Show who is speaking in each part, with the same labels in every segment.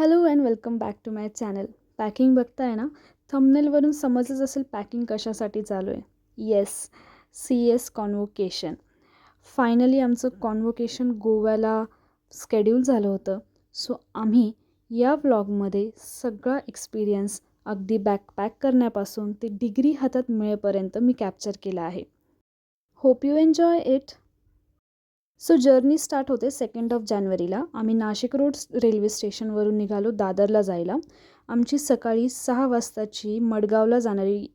Speaker 1: Hello and welcome back to my channel. Packing बघताय ना, थंबनेलवरून समजलंच असेल पॅकिंग कशासाठी चालू आहे. Yes, CS convocation. फायनली आमचं कॉन्वोकेशन गोव्याला स्केड्यूल झालं होतं. सो आम्ही या व्लॉगमध्ये सगळा एक्सपिरियन्स अगदी बॅकपॅक करण्यापासून ते डिग्री हातात मिळेपर्यंत मी कॅप्चर केला आहे. Hope you enjoy it. So journey start होते 2 जानेवारीला. आम्ही नाशिक रोड रेल्वे स्टेशनवरून निघालो दादरला जायला. आमची सकाळी 6 वाजताची मडगावला जाणारी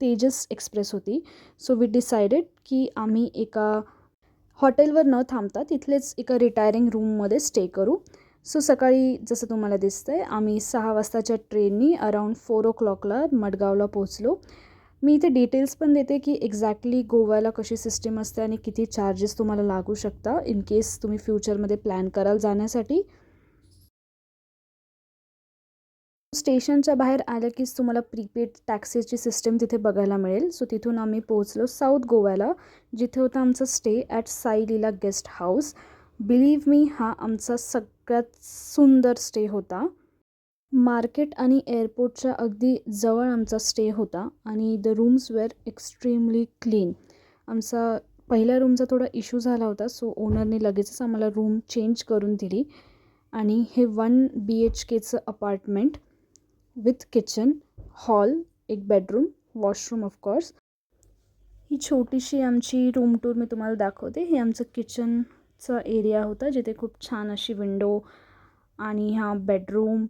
Speaker 1: तेजस एक्सप्रेस होती. सो वी डिसाइडेड की आम्ही एका हॉटेलवर न थांबता तिथलेच एका रिटायरिंग रूममध्ये स्टे करू. सो सकाळी जसं तुम्हाला दिसतं आहे आम्ही 6 वाजताच्या ट्रेननी अराऊंड 4 o'clockला मडगावला पोहोचलो. मी इथे डिटेल्स पण देते की एक्झॅक्टली गोव्याला कशी सिस्टीम असते आणि किती चार्जेस तुम्हाला लागू शकता इन केस तुम्ही फ्युचरमध्ये प्लॅन कराल जाण्यासाठी. स्टेशनच्या बाहेर आलं कीच तुम्हाला प्रीपेड टॅक्सीची सिस्टीम तिथे बघायला मिळेल. सो तिथून आम्ही पोहोचलो साऊथ गोव्याला, जिथे होता आमचा stay at Sai Leela guest house. Believe me, हा आमचा सगळ्यात सुंदर स्टे होता. मार्केट आणि एअरपोर्टच्या अगदी जवळ आमचा स्टे होता आणि the rooms were extremely clean. आमचा पहिल्या रूमचा थोडा इश्यू झाला होता, सो ओनरने लगेचच आम्हाला रूम चेंज करून दिली. आणि हे 1 BHKचं अपार्टमेंट विथ किचन, हॉल, एक बेडरूम, वॉशरूम ऑफकोर्स. ही छोटीशी आमची रूम टूर मी तुम्हाला दाखवते. हे आमचं किचनचा एरिया होता, जिथे खूप छान अशी विंडो आणि हा बेडरूम.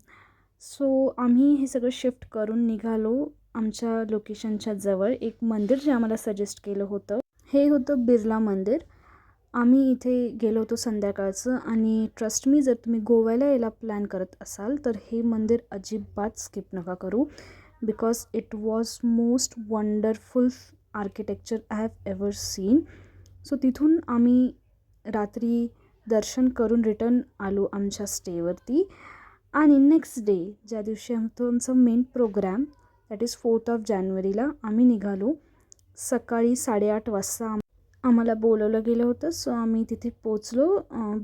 Speaker 1: सो आम्ही हे सगळं शिफ्ट करून निघालो आमच्या लोकेशनच्या जवळ. एक मंदिर जे आम्हाला सजेस्ट केलं होतं हे होतं बिर्ला मंदिर. आम्ही इथे गेलो होतो संध्याकाळचं आणि ट्रस्ट मी, जर तुम्ही गोव्याला यायला प्लॅन करत असाल तर हे मंदिर अजिबात स्किप नका करू, because it was most wonderful architecture I have ever seen. So तिथून आम्ही रात्री दर्शन करून रिटर्न आलो आमच्या स्टेवरती. आणि नेक्स्ट डे, ज्या दिवशी आमचा मेन प्रोग्राम, दॅट इज 4 जानेवारीला आम्ही निघालो. सकाळी 8:30 वाजता आम्हाला बोलवलं गेलं होतं. सो आम्ही तिथे पोचलो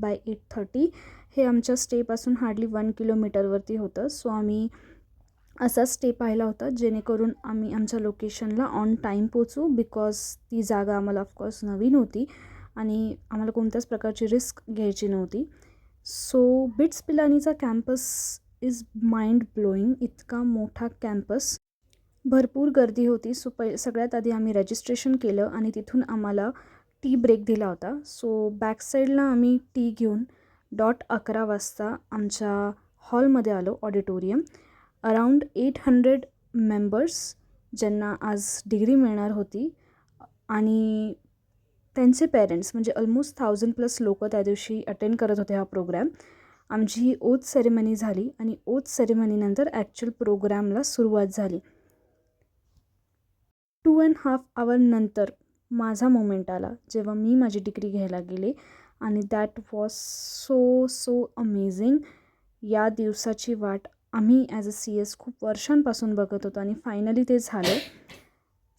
Speaker 1: बाय 8:30. हे आमच्या स्टेपासून हार्डली 1 किलोमीटरवरती होतं. सो आम्ही असा स्टे पाहिला होता जेणेकरून आम्ही आमच्या लोकेशनला ऑन टाईम पोचू, बिकॉज ती जागा आम्हाला ऑफकोर्स नवीन होती आणि आम्हाला कोणत्याच प्रकारची रिस्क घ्यायची नव्हती. सो बिट्स पिलानीचा कॅम्पस इज माइंड ब्लोईंग. इतका मोठा कॅम्पस, भरपूर गर्दी होती. सो सगळ्यात आधी आम्ही रजिस्ट्रेशन केलं आणि तिथून आम्हाला टी ब्रेक दिला होता. सो बॅकसाईडला आम्ही टी घेऊन 11 वाजता आमच्या हॉलमध्ये आलो, ऑडिटोरियम. अराऊंड 800 मेंबर्स ज्यांना आज डिग्री मिळणार होती आणि त्यांचे पेरेंट्स, म्हणजे ऑलमोस्ट 1000+ लोक त्या दिवशी अटेंड करत होते हा प्रोग्राम. आमची ही ओथ सेरेमनी झाली आणि ओथ सेरेमनीनंतर ॲक्च्युअल प्रोग्रामला सुरुवात झाली. 2.5 hour नंतर माझा मोमेंट आला, जेव्हा मी माझी डिग्री घ्यायला गेले. आणि दॅट वॉज सो अमेझिंग. या दिवसाची वाट आम्ही ॲज अ CS खूप वर्षांपासून बघत होतो आणि फायनली ते झालं.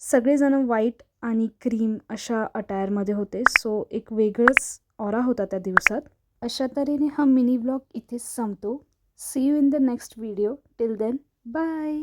Speaker 1: सगळेजणं व्हाईट आणि क्रीम अशा अटायरमध्ये होते. सो एक वेगळंच ऑरा होता त्या दिवसात. अशा तऱ्हेने हा मिनी ब्लॉग इथेच संपतो. See you in the next video. Till then, bye.